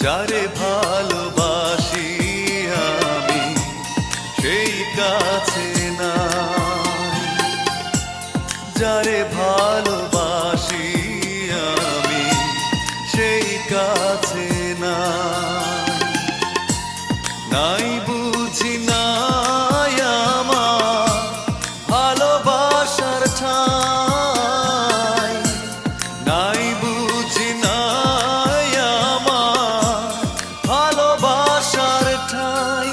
যারে ভালোবাসি আমি সেই কাছে নাই, যারে ভালোবাসি আমি সেই কাছে নাই, নাই বুঝি নাই আমার ভালোবাসার ঠাই, নাই বুঝি নাই আমার ভালোবাসার ঠাই,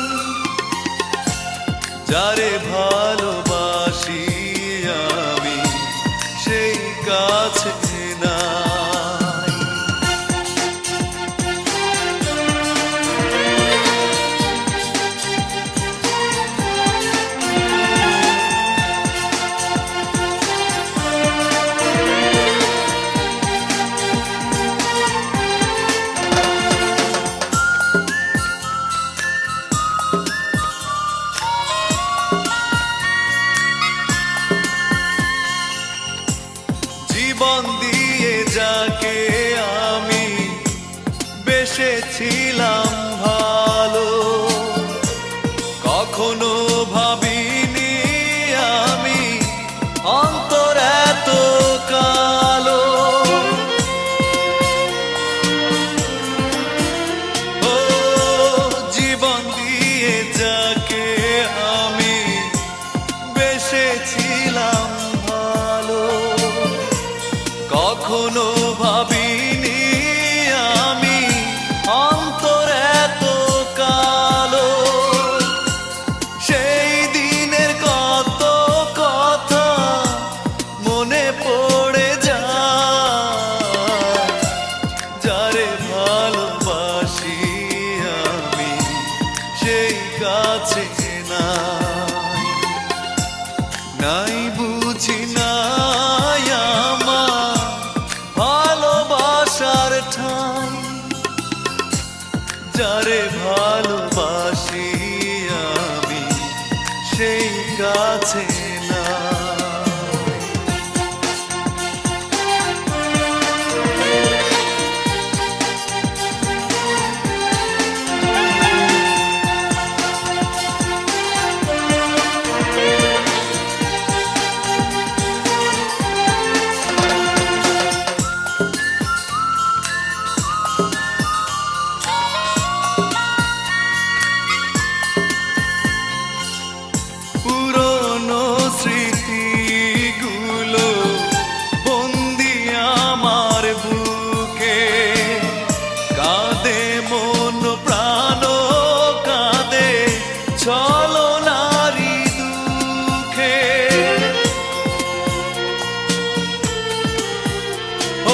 যারে ভালোবাসি আমি সেই কাছে নাই। জীবন দিয়ে যাকে আমি বেসেছিলাম ভালো, কখনো ভাবিনি আমি অন্তর এত কালো। ও জীবন দিয়ে যাকে আমি বেসেছিলাম ভালো, কখনো ভাবিনি আমি অন্তর এত কালো। সেই দিনের কত কথা মনে পড়ে যায়, যারে ভালোবাসি আমি সেই কাছে নাই, নাই বুঝি নাই আমার ভালোবাসার ঠাই, যারে ভালোবাসি আমি সেই কাছে নাই। পুরনো স্মৃতিগুলো বন্দি আমার বুকে, কাঁদে মন প্রাণ কাঁদে ছলনারি দুঃখে।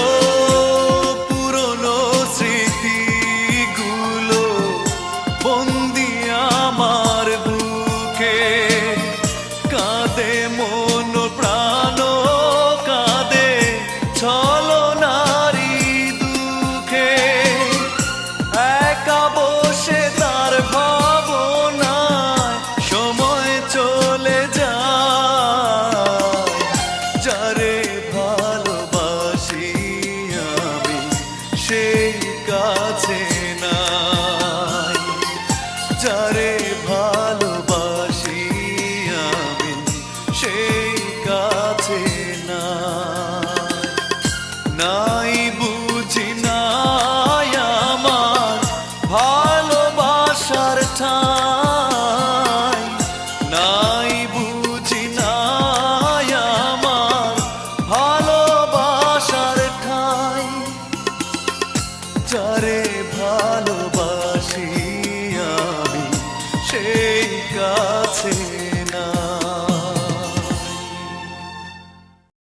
ও পুরনো স্মৃতিগুলো বন্দি আমার বুকে, কাঁদে মন প্রাণ কাঁদে ছলনারি দুঃখে। একা বসে তার ভাবনায় সময় চলে যায়, যারে ভালোবাসি আমি সেই কাছে নাই, যারে ভালোবাসি আমি সেই কাছে নাই, নাই বুঝি নাই আমার ভালোবাসার ঠাই, নাই বুঝি নাই আমার ভালোবাসার ঠাই, যারে ভালোবাসি আমি সেই কাছে